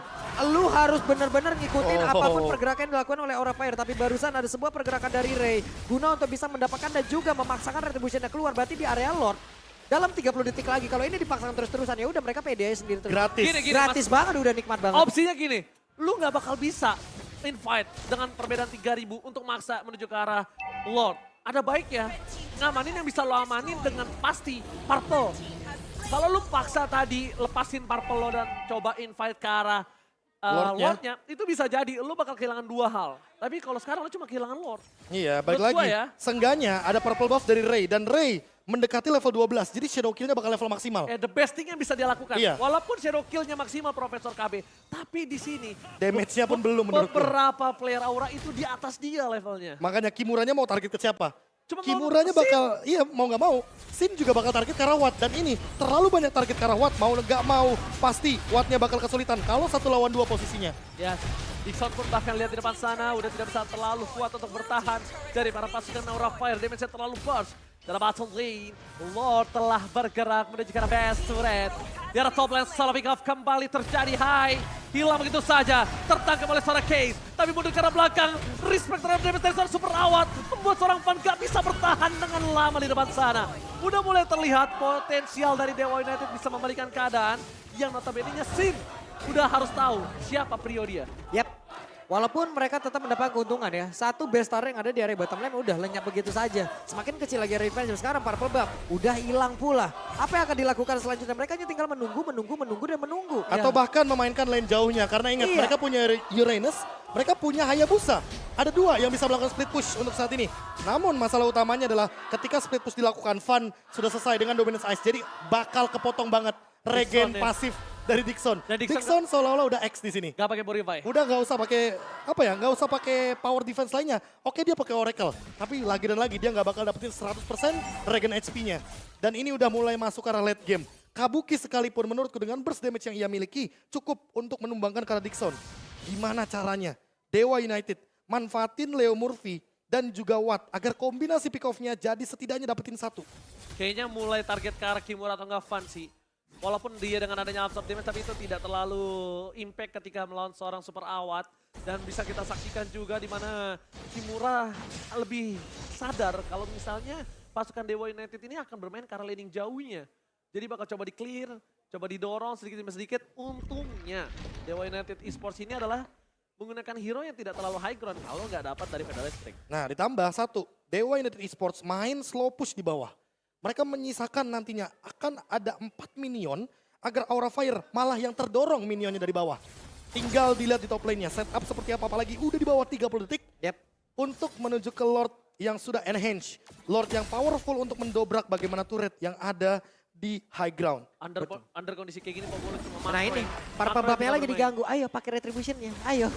Speaker 3: Lu harus benar-benar ngikutin apapun pergerakan yang dilakukan oleh Aura Fire. Tapi barusan ada sebuah pergerakan dari Ray guna untuk bisa mendapatkan dan juga memaksakan retribution-nya keluar. Berarti di area Lord dalam 30 detik lagi. Kalau ini dipaksakan terus-terusan ya udah mereka pede aja sendiri terus.
Speaker 1: Gratis.
Speaker 3: Gratis banget, udah nikmat banget.
Speaker 2: Opsinya gini, lu nggak bakal bisa invite dengan perbedaan 3.000 untuk maksa menuju ke arah Lord. Ada baiknya ngamanin yang bisa lo amanin dengan pasti Purple. Kalau lu paksa tadi lepasin Purple lo dan coba invite ke arah Lordnya, itu bisa jadi lu bakal kehilangan dua hal. Tapi kalau sekarang lu cuma kehilangan Lord.
Speaker 1: Iya, balik
Speaker 2: Menurut
Speaker 1: lagi.
Speaker 2: gua ya.
Speaker 1: Seenggaknya ada purple buff dari Ray. Dan Ray mendekati level 12. Jadi shadow kill-nya bakal level maksimal.
Speaker 2: The best thing yang bisa dia lakukan.
Speaker 1: Iya.
Speaker 2: Walaupun shadow kill-nya maksimal Profesor KB. Tapi di sini
Speaker 1: Damage-nya pun belum menurutku.
Speaker 2: beberapa player Aura itu di atas dia levelnya.
Speaker 1: Makanya Kimuranya mau target ke siapa?
Speaker 2: Cuma
Speaker 1: Kimuranya
Speaker 2: mau
Speaker 1: bakal, iya mau nggak mau. Sin juga bakal target ke arah Watt. Dan ini terlalu banyak target ke arah Watt. Mau nggak mau, pasti Wattnya bakal kesulitan. Kalau 1 lawan 2 posisinya.
Speaker 2: Yes. Dixon pun bahkan lihat di depan sana udah tidak bisa terlalu kuat untuk bertahan dari para pasukan Aura Fire. Damage-nya terlalu burst. Dalam battle lane, Lord telah bergerak menuju ke arah best turret. Di arah top lane, salah pick off kembali terjadi. Hai, hilang begitu saja. Tertangkap oleh seorang Case. Tapi mundur ke arah belakang. Respect terhadap damage dari seorang super awat. Membuat seorang Van gak bisa bertahan dengan lama di depan sana. Udah mulai terlihat potensial dari Dewa United bisa membalikan keadaan. Yang notabene-nya Sin udah harus tahu siapa prio dia.
Speaker 3: Yap. Walaupun mereka tetap mendapat keuntungan ya. Satu best star yang ada di area bottom lane udah lenyap begitu saja. Semakin kecil lagi area defense. Sekarang Purple Buff udah hilang pula. Apa yang akan dilakukan selanjutnya? Mereka hanya tinggal menunggu dan menunggu.
Speaker 1: Atau bahkan memainkan lane jauhnya. Karena ingat mereka punya Uranus, mereka punya Hayabusa. Ada 2 yang bisa melakukan split push untuk saat ini. Namun masalah utamanya adalah ketika split push dilakukan, Van sudah selesai dengan Dominance Ice. Jadi bakal kepotong banget regen pasif dari Dixon. Dixon seolah-olah udah X di sini.
Speaker 2: Gak pakai Borify.
Speaker 1: Udah nggak usah pakai apa ya, nggak usah pakai power defense lainnya. Oke dia pakai Oracle, tapi lagi dan lagi dia nggak bakal dapetin 100% regen HP-nya. Dan ini udah mulai masuk ke arah late game. Kabuki sekalipun menurutku dengan burst damage yang ia miliki cukup untuk menumbangkan ke arah Dixon. Gimana caranya? Dewa United manfaatin Leo Morphy dan juga Watt agar kombinasi pick off-nya jadi setidaknya dapetin 1.
Speaker 2: Kayaknya mulai target ke arah Kimura atau enggak Van sih. Walaupun dia dengan adanya absorb damage, tapi itu tidak terlalu impact ketika melawan seorang super awat. Dan bisa kita saksikan juga di mana Kimura lebih sadar kalau misalnya pasukan Dewa United ini akan bermain ke arah laning jauhnya. Jadi bakal coba di-clear, coba didorong sedikit demi sedikit. Untungnya Dewa United Esports ini adalah menggunakan hero yang tidak terlalu high ground kalau nggak dapat dari Federal String.
Speaker 1: Nah ditambah 1, Dewa United Esports main slow push di bawah. Mereka menyisakan nantinya akan ada 4 minion agar Aura Fire malah yang terdorong minionnya dari bawah. Tinggal dilihat di top lane-nya, setup seperti apa, apalagi udah di bawah 30 detik. Untuk menuju ke Lord yang sudah enhance. Lord yang powerful untuk mendobrak bagaimana turret yang ada di high ground.
Speaker 2: Under kondisi kayak gini Popolo cuma
Speaker 3: Nah ini, Purple Buff-nya lagi diganggu. Ayo pakai retribution-nya, ayo.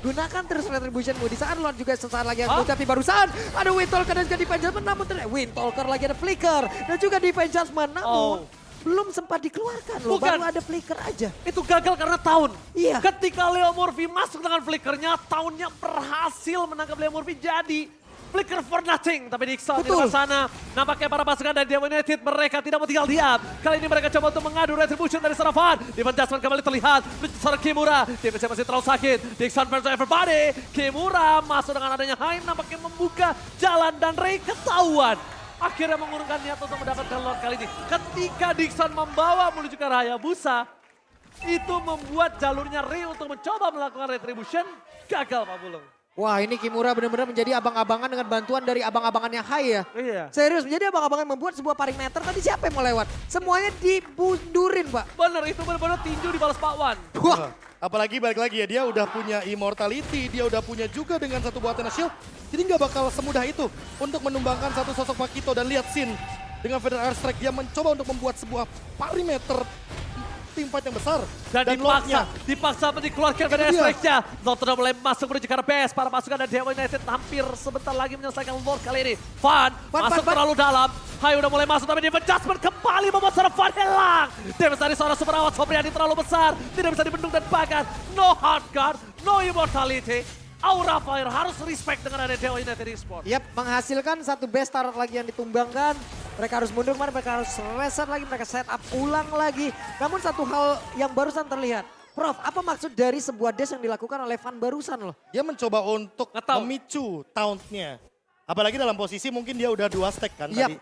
Speaker 3: Gunakan terus Retribution-mu. Di saat Lord juga sesaat lagi yang tapi barusan ada Windtalker dan juga Divine Judgment. Namun Windtalker lagi ada Flicker dan juga Divine Judgment. Namun belum sempat dikeluarkan loh,
Speaker 2: Bukan.
Speaker 3: baru ada Flicker aja.
Speaker 2: Itu gagal karena Taun.
Speaker 3: Iya.
Speaker 2: Ketika Leo Murphy masuk dengan flickernya, Taunnya berhasil menangkap Leo Murphy jadi flicker for nothing. Tapi Dixon di
Speaker 3: Betul.
Speaker 2: depan sana, nampaknya para pasukan dari Dewa United mereka tidak mau tinggal diam. Kali ini mereka coba untuk mengadu retribution dari Saravan. Divine Judgment kembali terlihat, seorang Kimura. Defense masih terlalu sakit. Dixon versus everybody. Kimura masuk dengan adanya Haim nampaknya membuka jalan dan Ray ketahuan. Akhirnya mengurungkan niat untuk mendapatkan Lord kali ini. Ketika Dixon membawa menuju ke Hayabusa, itu membuat jalurnya Ray untuk mencoba melakukan retribution, gagal Pak Bulung.
Speaker 3: Wah, ini Kimura benar-benar menjadi abang-abangan dengan bantuan dari abang-abangannya Hai ya.
Speaker 2: Iya.
Speaker 3: Serius, menjadi abang-abangan membuat sebuah perimeter. Tadi siapa yang mau lewat? Semuanya dibundurin, Pak.
Speaker 2: Bener, itu benar-benar tinju dibalas Pak Wan.
Speaker 3: Wah,
Speaker 1: Apalagi balik lagi ya, dia udah punya immortality, dia udah punya juga dengan satu buah Athena Shield. Jadi nggak bakal semudah itu untuk menumbangkan satu sosok Pakito. Dan lihat Sin dengan Feather Airstrike, dia mencoba untuk membuat sebuah perimeter teamfight yang besar.
Speaker 2: Dan dipaksa dikeluarkan dari
Speaker 1: Itu dia.
Speaker 2: strike-nya. Lord sudah mulai masuk menuju ke arah base. Para pasukan dari Dewa United hampir sebentar lagi menyelesaikan Lord kali ini. Fan masuk terlalu dalam. Hai udah mulai masuk tapi Divine Judgment kembali membuat seorang Fan hilang. Damage dari seorang super awat Sobriani terlalu besar. Tidak bisa dibendung dan bahkan no hard guard, no immortality. Aura Fire harus respect dengan ada Dewa United Esports.
Speaker 3: yap, menghasilkan satu base turret lagi yang ditumbangkan. Mereka harus mundur, mereka harus reset lagi, mereka set up ulang lagi. Namun satu hal yang barusan terlihat. Prof, apa maksud dari sebuah dash yang dilakukan oleh Fan barusan loh?
Speaker 1: Dia mencoba untuk
Speaker 2: Nggak tahu.
Speaker 1: memicu tauntnya. Apalagi dalam posisi mungkin dia udah 2 stack kan
Speaker 3: Yap,
Speaker 1: tadi.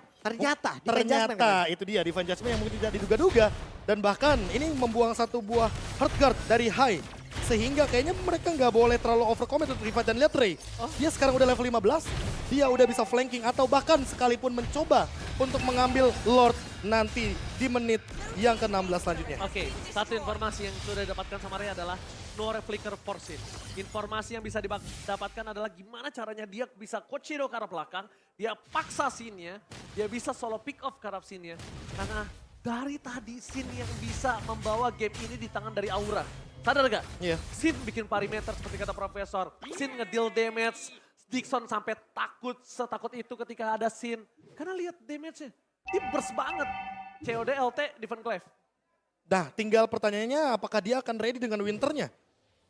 Speaker 3: ternyata.
Speaker 1: Itu dia Divine Judgment yang mungkin tidak diduga-duga. Dan bahkan ini membuang satu buah hard guard dari Hai. Sehingga kayaknya mereka nggak boleh terlalu overcommit untuk revive dan lihat Ray. Dia sekarang udah level 15, dia udah bisa flanking atau bahkan sekalipun mencoba untuk mengambil Lord nanti di menit yang ke-16 selanjutnya.
Speaker 2: Oke, satu informasi yang sudah didapatkan sama Ray adalah no flicker for Sin. Informasi yang bisa didapatkan adalah gimana caranya dia bisa Kochido ke arah belakang, dia paksa Sin-nya, dia bisa solo pick off ke arah Sin-nya. Karena dari tadi Sin yang bisa membawa game ini di tangan dari Aura. Sadar gak?
Speaker 1: Iya.
Speaker 2: Sin bikin perimeter seperti kata Profesor. Sin ngedeal damage. Dixon sampai takut, setakut itu ketika ada Sin. Karena lihat damage-nya, dia burst banget. COD, LT, Divine Glaive.
Speaker 1: Nah, tinggal pertanyaannya apakah dia akan ready dengan Winternya?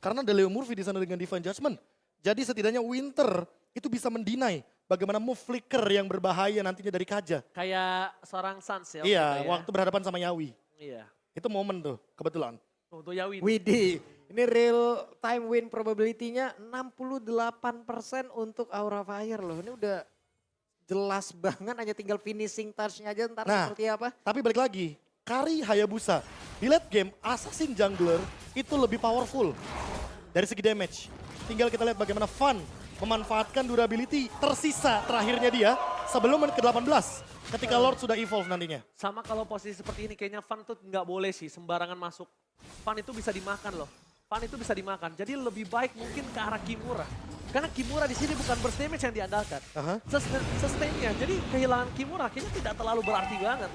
Speaker 1: Karena ada Leo Murphy di sana dengan Divine Judgment. Jadi setidaknya Winter itu bisa mendinai bagaimana move flicker yang berbahaya nantinya dari Kaja.
Speaker 2: Kayak seorang Sans ya.
Speaker 1: Iya,
Speaker 2: waktu itu ya.
Speaker 1: waktu berhadapan sama Yawi.
Speaker 2: Iya.
Speaker 1: Itu momen tuh, kebetulan.
Speaker 2: Untuk Yawi.
Speaker 3: Widih, ini real time win probability-nya 68% untuk Aura Fire loh. Ini udah jelas banget, hanya tinggal finishing touch-nya aja ntar
Speaker 1: Nah,
Speaker 3: seperti apa.
Speaker 1: Tapi balik lagi, Kari Hayabusa di late game Assassin Jungler itu lebih powerful dari segi damage. Tinggal kita lihat bagaimana Fan memanfaatkan durability tersisa terakhirnya dia sebelum menit ke-18 ketika Lord sudah evolve nantinya.
Speaker 2: Sama kalau posisi seperti ini kayaknya Fan tuh nggak boleh sih sembarangan masuk. Fan itu bisa dimakan loh. Fan itu bisa dimakan. Jadi lebih baik mungkin ke arah Kimura. Karena Kimura di sini bukan burst damage yang diandalkan.
Speaker 1: Aha.
Speaker 2: Sustain-nya. Jadi kehilangan Kimura kayaknya tidak terlalu berarti banget.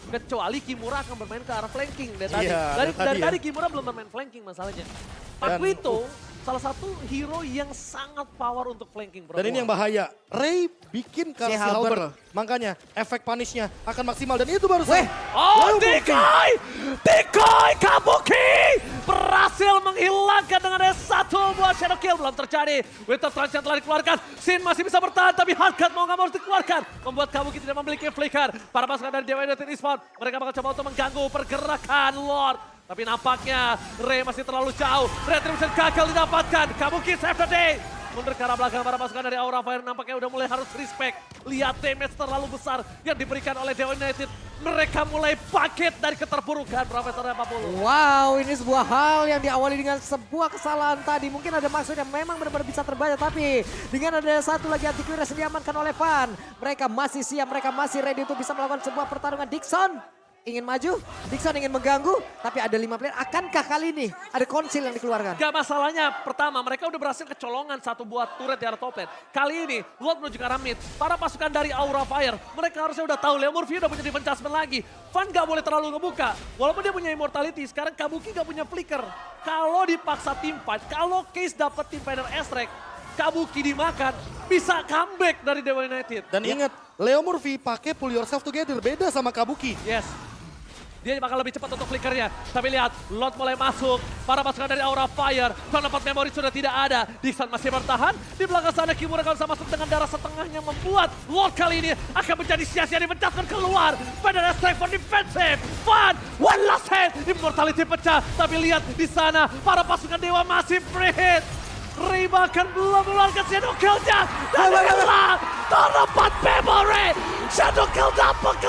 Speaker 2: Kecuali Kimura akan bermain ke arah flanking dari tadi.
Speaker 1: Iya,
Speaker 2: dari
Speaker 1: dari tadi
Speaker 2: tadi
Speaker 1: ya.
Speaker 2: Kimura belum bermain flanking masalahnya.
Speaker 1: Dan-
Speaker 2: Pakuito salah satu hero yang sangat power untuk flanking. Bro.
Speaker 1: Dan ini yang bahaya, Ray bikin
Speaker 3: Si
Speaker 1: Karsi
Speaker 3: Halber
Speaker 1: Halberd.
Speaker 3: loh.
Speaker 1: Makanya efek punishnya akan maksimal dan itu baru
Speaker 3: Weh,
Speaker 2: Oh, Decoy Kabuki berhasil menghilangkan dengan S1 buat Shadow Kill. Belum terjadi. Winter Trance yang telah dikeluarkan. Sin masih bisa bertahan tapi Hardcut mau nggak mau harus dikeluarkan. Membuat Kabuki tidak memiliki flicker. Para pasukan dari Dewa United Esports, mereka bakal coba untuk mengganggu pergerakan Lord. Tapi nampaknya Ray masih terlalu jauh. Retribution gagal didapatkan. Kabuki save the day. Mundur ke arah belakang para pasukan dari Aura Fire nampaknya udah mulai harus respect. Lihat damage terlalu besar yang diberikan oleh Dewa United. Mereka mulai paket dari keterpurukan Profesor Apapulu.
Speaker 3: wow, ini sebuah hal yang diawali dengan sebuah kesalahan tadi. Mungkin ada maksud yang memang benar-benar bisa terbaca. Tapi dengan ada satu lagi anti-clearance yang diamankan oleh Fan. Mereka masih siap, mereka masih ready untuk bisa melakukan sebuah pertarungan. Dixon ingin maju, Dixon ingin mengganggu, tapi ada 5 player. Akankah kali ini ada konsil yang dikeluarkan?
Speaker 2: Gak masalahnya, pertama mereka udah berhasil kecolongan satu buah turret di arah top lane. Kali ini, Lord menuju ke arah mid. Para pasukan dari Aura Fire, mereka harusnya udah tahu Leo Murphy udah punya defense lagi. Fan gak boleh terlalu ngebuka. Walaupun dia punya immortality, sekarang Kabuki gak punya flicker. kalau dipaksa team fight, kalau Case dapat team fight dari S-Rek, Kabuki dimakan, bisa comeback dari Dewa United.
Speaker 1: Dan ingat, Leo Murphy pakai pull yourself together, beda sama Kabuki.
Speaker 2: Yes. Dia bakal lebih cepat untuk flickernya. Tapi lihat, Lord mulai masuk. Para pasukan dari Aura Fire. Tempat memori sudah tidak ada. Dixon masih bertahan. Di belakang sana Kimura akan bisa masuk dengan darah setengahnya. Membuat Lord kali ini akan menjadi sia-sia dipencatkan keluar. Federal Strike for defensive. Fun, one last hit. Immortality pecah. Tapi lihat di sana, para pasukan Dewa masih free hit. Ray bahkan belum mengeluarkan Shadow Kill-nya. Dan inilah tempat memory. Shadow Kill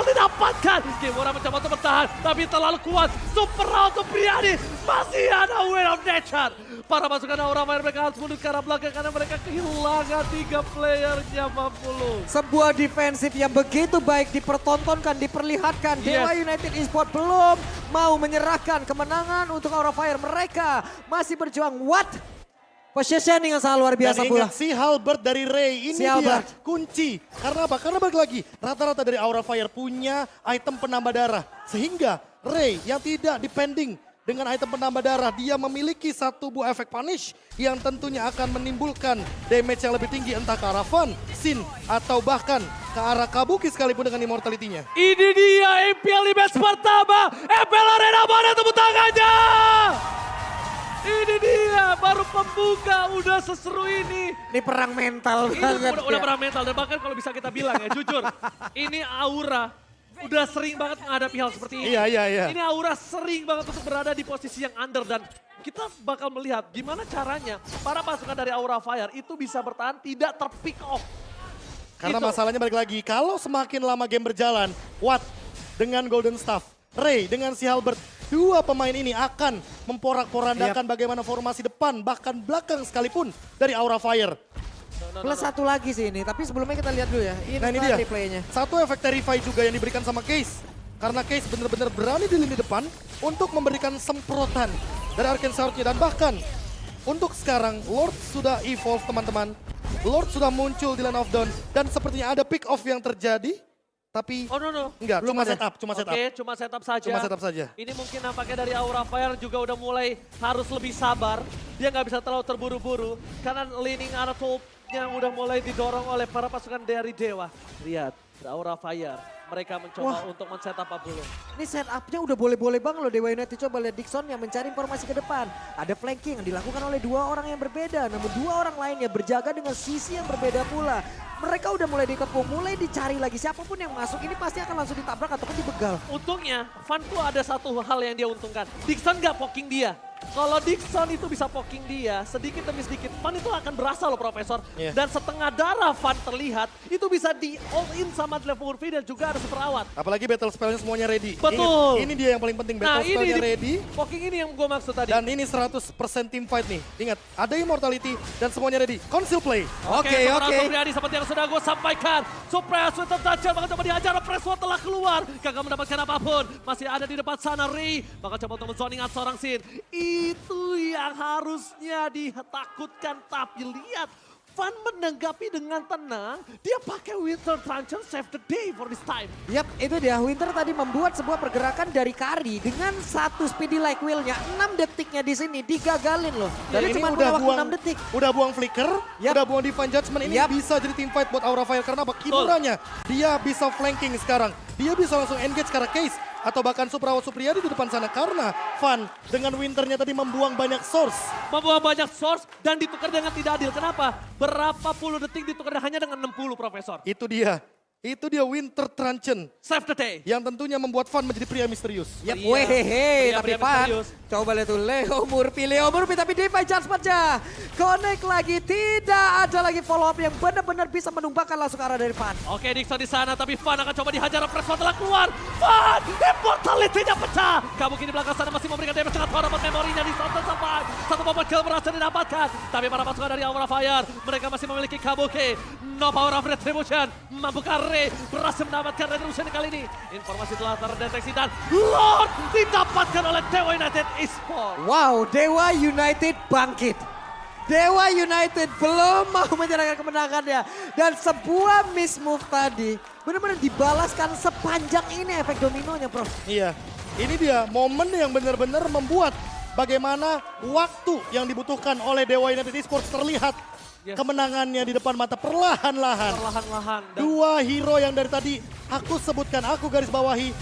Speaker 2: didapatkan. Kimura mencoba untuk bertahan, tapi terlalu kuat. Super round untuk Priani. Masih ada Will of Nature. Para pasukan Aura Fire mereka harus mundur ke arah belakang karena mereka kehilangan 3 playernya 40.
Speaker 3: Sebuah defensif yang begitu baik dipertontonkan, diperlihatkan. Dewa
Speaker 2: Yes.
Speaker 3: United Esports belum mau menyerahkan kemenangan untuk Aura Fire. Mereka masih berjuang. What? Positioning yang sangat luar biasa
Speaker 1: Dan
Speaker 3: pula.
Speaker 1: ingat si Halbert dari Ray, ini
Speaker 3: Si
Speaker 1: dia
Speaker 3: Halbert.
Speaker 1: kunci. Karena apa? Karena balik lagi, rata-rata dari Aura Fire punya item penambah darah. Sehingga Ray yang tidak depending dengan item penambah darah, dia memiliki satu buah efek punish yang tentunya akan menimbulkan damage yang lebih tinggi entah ke arah Van, Sin, atau bahkan ke arah Kabuki sekalipun dengan immortality-nya.
Speaker 2: Ini dia MPL di match pertama. MPL Arena, mana tepuk tangannya? Ini dia, baru pembuka udah seseru ini.
Speaker 3: Ini perang mental
Speaker 2: Ini
Speaker 3: banget.
Speaker 2: udah
Speaker 3: ya.
Speaker 2: perang mental dan bahkan kalau bisa kita bilang ya jujur. Ini Aura udah sering banget menghadapi hal seperti ini.
Speaker 1: Iya.
Speaker 2: Ini Aura sering banget untuk berada di posisi yang under dan kita bakal melihat gimana caranya para pasukan dari Aura Fire itu bisa bertahan tidak terpick off.
Speaker 1: Karena
Speaker 2: Itu.
Speaker 1: masalahnya balik lagi, kalau semakin lama game berjalan, Watt dengan Golden Staff, Ray dengan si Halbert, dua pemain ini akan memporak-porandakan bagaimana formasi depan, bahkan belakang sekalipun dari Aura Fire.
Speaker 3: Plus satu lagi sih ini, tapi sebelumnya kita lihat dulu ya.
Speaker 1: Nah ini dia,
Speaker 3: replaynya.
Speaker 1: satu efek Terrify juga yang diberikan sama Case. Karena Case benar-benar berani di lini depan untuk memberikan semprotan dari Arcane Sword-nya. Dan bahkan untuk sekarang Lord sudah evolve teman-teman. Lord sudah muncul di Land of Dawn dan sepertinya ada pick off yang terjadi. Tapi
Speaker 2: Oh no.
Speaker 1: enggak,
Speaker 3: Belum
Speaker 1: cuma
Speaker 3: ada.
Speaker 1: setup, cuma setup.
Speaker 2: Oke, cuma setup saja.
Speaker 1: Cuma setup saja.
Speaker 2: Ini mungkin nampaknya dari Aura Fire juga udah mulai harus lebih sabar. Dia nggak bisa terlalu terburu-buru karena leaning arah top-nya udah mulai didorong oleh para pasukan dari Dewa. Lihat, Aura Fire. Mereka mencoba untuk men-setup dulu.
Speaker 3: Ini setupnya udah boleh-boleh banget loh Dewa United. Coba lihat Dixon yang mencari informasi ke depan. Ada flanking yang dilakukan oleh dua orang yang berbeda. Namun dua orang lainnya berjaga dengan sisi yang berbeda pula. Mereka udah mulai dikepung, mulai dicari lagi. Siapapun yang masuk ini pasti akan langsung ditabrak ataupun dibegal.
Speaker 2: Untungnya, Van tuh ada satu hal yang dia untungkan. Dixon nggak poking dia. Kalau Dixon itu bisa poking dia, sedikit demi sedikit, Van itu akan berasa loh Profesor.
Speaker 1: Iya.
Speaker 2: Dan setengah darah Van terlihat, itu bisa di all in sama Leo Murphy dan juga ada perawat.
Speaker 1: Apalagi battle spellnya semuanya ready.
Speaker 2: Betul.
Speaker 1: Ingat, ini dia yang paling penting,
Speaker 2: Nah
Speaker 1: battle
Speaker 2: ini
Speaker 1: spellnya
Speaker 2: di
Speaker 1: ready.
Speaker 2: poking ini yang gue maksud tadi.
Speaker 1: Dan ini 100% team fight nih. Ingat, ada immortality dan semuanya ready. Conceal play.
Speaker 3: Oke.
Speaker 2: Supriyadi seperti yang sudah gue sampaikan. Supres tetap tajam, bakal coba dihajar. Preswa telah keluar. Gagal mendapatkan apapun. Masih ada di depan sana Ray. Bakal coba untuk men-zoning out seorang Sin. Itu yang harusnya ditakutkan. Tapi lihat, Van menanggapi dengan tenang. Dia pakai Winter Truncheon save the day for this time.
Speaker 3: Yap, itu dia. Winter tadi membuat sebuah pergerakan dari Kari dengan satu speedy like wheel-nya. 6 detiknya di sini digagalin loh.
Speaker 1: Dan
Speaker 3: Jadi
Speaker 1: ini
Speaker 3: cuma
Speaker 1: udah
Speaker 3: punya waktu
Speaker 1: buang
Speaker 3: 6 detik.
Speaker 1: Udah buang flicker,
Speaker 3: Yap.
Speaker 1: udah buang divine judgment. Ini
Speaker 3: Yap.
Speaker 1: bisa jadi team fight buat Aura Fire karena apa? Kimuranya dia bisa flanking sekarang. Dia bisa langsung engage ke arah Case atau bahkan Suprawat Supriyadi di depan sana karena Van dengan Winternya tadi membuang banyak source.
Speaker 2: Membawa banyak source dan ditukar dengan tidak adil. Kenapa? Berapa puluh detik ditukar hanya dengan 60 Profesor.
Speaker 1: Itu dia Winter Truncheon
Speaker 2: Save the day.
Speaker 1: yang tentunya membuat Van menjadi pria misterius.
Speaker 3: Yap,
Speaker 2: Pria-
Speaker 3: wehehe, tapi
Speaker 2: pria
Speaker 3: Van.
Speaker 2: misterius.
Speaker 3: Coba lihat tuh Leo Murphy tapi Divine Judgment-nya. Connect lagi, tidak ada lagi follow up yang benar-benar bisa menumpahkan langsung ke arah dari Van.
Speaker 2: Oke, Dixon di sana, tapi Van akan coba dihajar. Preswa telah keluar. Van, immortality-nya pecah. Kabuki di belakang sana masih memberikan damage dengan power memorinya di sana sampai. Satu momen kill berhasil didapatkan. Tapi para pasukan dari Aura Fire, mereka masih memiliki Kabuki. No power of retribution. Mampukah Ray berhasil mendapatkan retribution kali ini. Informasi telah terdeteksi dan Lord didapatkan oleh Dewa United Esports.
Speaker 3: Wow, Dewa United bangkit. Dewa United belum mau menyerahkan kemenangannya. Dan sebuah miss move tadi benar-benar dibalaskan sepanjang ini efek dominonya, Prof.
Speaker 1: Iya, ini dia momen yang benar-benar membuat bagaimana waktu yang dibutuhkan oleh Dewa United Esports terlihat.
Speaker 2: Yes.
Speaker 1: Kemenangannya di depan mata perlahan-lahan.
Speaker 2: Perlahan-lahan. Dan
Speaker 1: Dua hero yang dari tadi aku sebutkan, aku garis bawahi.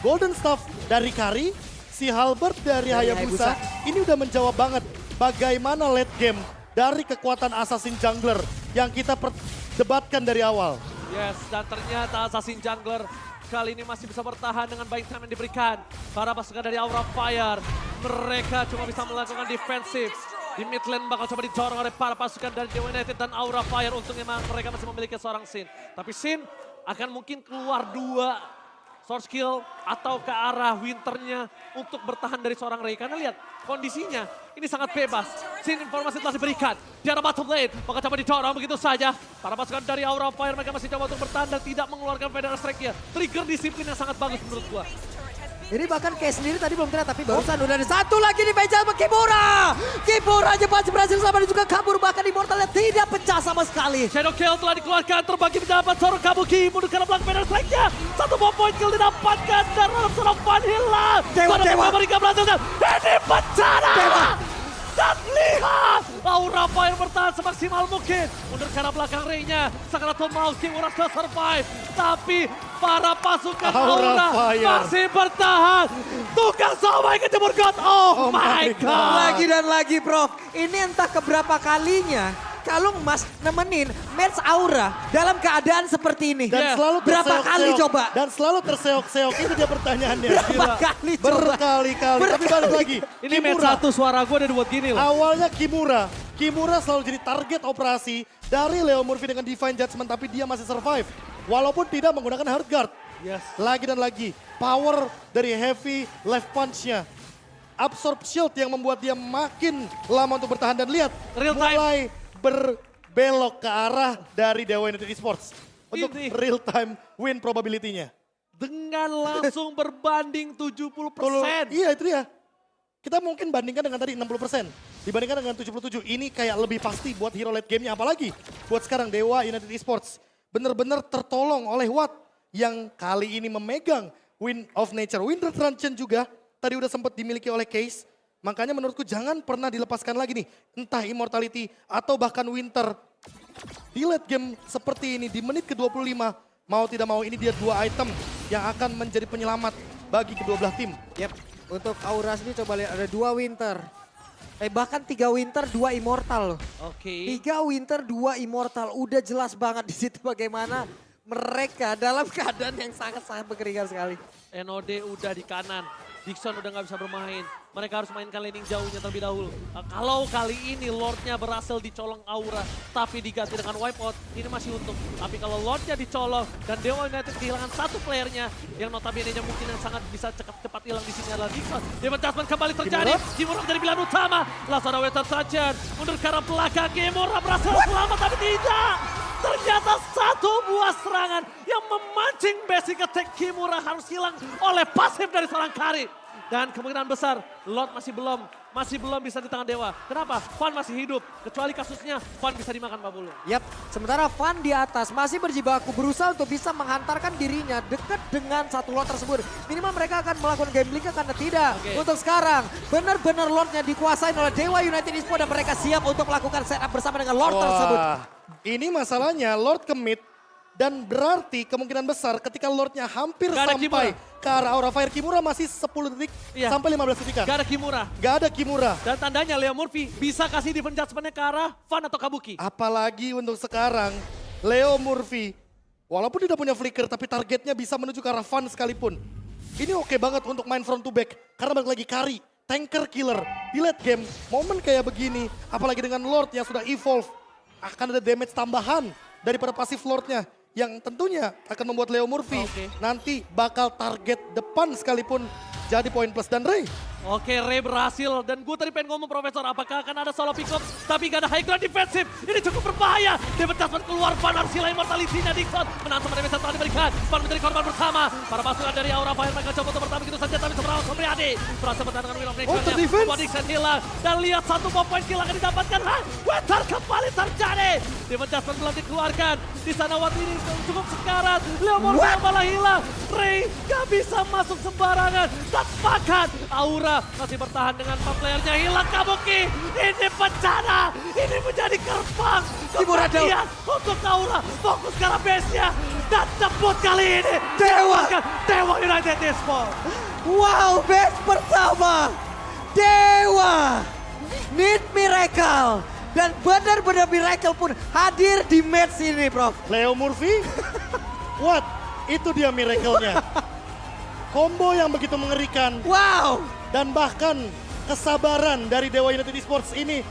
Speaker 1: Golden Staff dari Kari, si Halberd dari Hayabusa. Ini udah menjawab banget bagaimana late game dari kekuatan Assassin Jungler yang kita perdebatkan dari awal.
Speaker 2: yes, dan ternyata Assassin Jungler kali ini masih bisa bertahan dengan baik time yang diberikan. Para pasukan dari Aura Fire, mereka cuma bisa melakukan defensif. Di mid lane bakal coba didorong oleh para pasukan dari Dewa United dan Aura Fire. Untungnya memang mereka masih memiliki seorang Sin. Tapi Sin akan mungkin keluar dua sword skill atau ke arah Winternya untuk bertahan dari seorang Ray. Karena lihat kondisinya ini sangat bebas. Sin informasi telah diberikan. Di arah bottom lane maka coba didorong begitu saja. Para pasukan dari Aura Fire mereka masih coba untuk bertahan dan tidak mengeluarkan Federal Strike-nya. Trigger disiplin yang sangat bagus menurut gua.
Speaker 3: Jadi bahkan Case sendiri tadi belum terlihat, tapi barusan udah ada satu lagi di meja sama Kimura. Kimura aja masih berhasil sama dan juga kabur, bahkan Immortalnya tidak pecah sama sekali.
Speaker 2: Shadow Kill telah dikeluarkan, terbagi mendapat seorang Kabuki. Mundur karena belakang Federal Strike-nya. Satu bom point kill didapatkan dan seorang Van hilang.
Speaker 3: Dewa.
Speaker 2: Mereka berhasil dan ini bencana.
Speaker 3: Dewa.
Speaker 2: Dan lihat, Aura Fire bertahan semaksimal mungkin. Mundur ke arah belakang Ray-nya. Sakarato mau Kimura sudah survive. Tapi para pasukan
Speaker 1: Aura
Speaker 2: Aura
Speaker 1: Fire
Speaker 2: masih bertahan. Tukang somai kejemur God. Oh, my God.
Speaker 3: Lagi dan lagi, Prof. Ini entah keberapa kalinya Kalung Mas nemenin match Aura dalam keadaan seperti ini.
Speaker 1: Dan selalu
Speaker 3: berapa
Speaker 1: terseok-seok.
Speaker 3: kali coba?
Speaker 1: Dan selalu terseok-seok, itu dia pertanyaannya.
Speaker 3: Berapa kali coba?
Speaker 1: Berkali-kali, tapi balik lagi.
Speaker 2: Ini match satu suara gue udah dibuat gini loh.
Speaker 1: Awalnya Kimura selalu jadi target operasi dari Leo Murphy dengan Divine Judgment, tapi dia masih survive. Walaupun tidak menggunakan hard guard.
Speaker 2: Yes.
Speaker 1: Lagi dan lagi, power dari heavy left punch-nya. Absorb shield yang membuat dia makin lama untuk bertahan. Dan lihat,
Speaker 2: Real time.
Speaker 1: mulai berbelok ke arah dari Dewa United Esports. Untuk
Speaker 2: Ini.
Speaker 1: real time win probability-nya.
Speaker 2: Dengan langsung berbanding 70%.
Speaker 1: Iya itu dia. Kita mungkin bandingkan dengan tadi 60%. Dibandingkan dengan 77, ini kayak lebih pasti buat hero late game-nya. Apalagi buat sekarang Dewa United Esports. Benar-benar tertolong oleh Watt yang kali ini memegang Wind of Nature. Wind Truncheon juga tadi udah sempat dimiliki oleh Case. Makanya menurutku jangan pernah dilepaskan lagi nih. Entah Immortality atau bahkan Winter. Di late game seperti ini di menit ke-25. Mau tidak mau ini dia dua item yang akan menjadi penyelamat bagi kedua belah tim.
Speaker 3: Yap, untuk Aura sendiri coba lihat ada 2 Winter. Bahkan 3 Winter, 2 Immortal loh.
Speaker 2: Oke.
Speaker 3: 3 Winter, 2 Immortal. Udah jelas banget di situ bagaimana mereka dalam keadaan yang sangat-sangat mengerikan sekali.
Speaker 2: NOD udah di kanan. Dixon udah nggak bisa bermain. Mereka harus mainkan laning jauhnya terlebih dahulu. Kalau kali ini Lordnya berhasil dicolong Aura, tapi diganti dengan wipeout, ini masih untung. Tapi kalau Lordnya dicolong dan Dewa United kehilangan satu playernya, yang notabene-nya mungkin yang sangat bisa cepat hilang di sini adalah Dixon. Devon Jasmine kembali terjadi. Kimura menjadi pilihan utama. Langsung ada Wetan Truncheon. Mundur ke arah belakang. Kimura berhasil selamat, tapi tidak. Ternyata satu buah serangan yang memancing basic attack Kimura harus hilang oleh pasif dari seorang Kari. Dan kemungkinan besar Lord masih belum bisa di tangan Dewa. Kenapa? Van masih hidup. Kecuali kasusnya Van bisa dimakan Pak Bulu.
Speaker 3: Yap, sementara Van di atas masih berjibaku berusaha untuk bisa menghantarkan dirinya dekat dengan satu Lord tersebut. Minimal mereka akan melakukan gambling karena tidak.
Speaker 2: Oke.
Speaker 3: Untuk sekarang benar-benar Lordnya dikuasai oleh Dewa United Esports dan mereka siap untuk melakukan setup bersama dengan Lord tersebut.
Speaker 1: Ini masalahnya Lord commit dan berarti kemungkinan besar ketika Lordnya hampir
Speaker 2: Gak ada
Speaker 1: sampai
Speaker 2: Kimura.
Speaker 1: ke arah Aura Fire, Kimura masih 10 detik
Speaker 2: Iya.
Speaker 1: sampai 15 detik.
Speaker 2: Gak ada Kimura.
Speaker 1: Gak ada Kimura.
Speaker 2: Dan tandanya Leo Murphy bisa kasih defense judgment-nya ke arah Van atau Kabuki.
Speaker 1: Apalagi untuk sekarang Leo Murphy, walaupun tidak punya flicker tapi targetnya bisa menuju ke arah Van sekalipun. Ini oke banget untuk main front to back karena balik lagi Kari, tanker killer di late game. Momen kayak begini, apalagi dengan Lord yang sudah evolve, akan ada damage tambahan daripada pasif Lordnya. Yang tentunya akan membuat Leo Murphy nanti bakal target depan sekalipun jadi poin plus. Dan Ray.
Speaker 2: Oke, Ray berhasil. Dan gue tadi pengen ngomong Profesor, apakah akan ada solo pick up? Tapi gak ada high ground defensif. Ini cukup berbahaya. David Jasmine keluar, Van harus hilang immortality-nya. Dixon menang sama damage yang telah diberikan. Van menjadi korban bersama. Para pasukan dari Aura Fire mereka coba untuk bertahan begitu saja tapi seberapa Supriyadi berhasil bertahan dengan win of nature-nya.
Speaker 1: terdefense.
Speaker 2: Sebuah Dixon hilang dan lihat 1 poin kill akan didapatkan. Wetar kembali terjadi. Demon Jasmine belum dikeluarkan. Di sana Wat ini cukup sekarat. Leo Morpheus malah hilang. Ray gak bisa masuk sembarangan. Dan bahkan Aura masih bertahan dengan 4 playernya. Hilang Kabuki. Ini bencana. Ini menjadi gerbang
Speaker 3: Kimura jauh.
Speaker 2: kematian untuk Aura. Fokus ke arah base-nya. Dan debut kali ini.
Speaker 3: Dewa.
Speaker 2: Dewa United Esports.
Speaker 3: Wow, match pertama. Dewa. Need Miracle. Dan benar-benar Miracle pun hadir di match ini, Prof.
Speaker 1: Leo Murphy, what? Itu dia miracle-nya. Combo yang begitu mengerikan
Speaker 3: Wow.
Speaker 1: dan bahkan kesabaran dari Dewa United Esports ini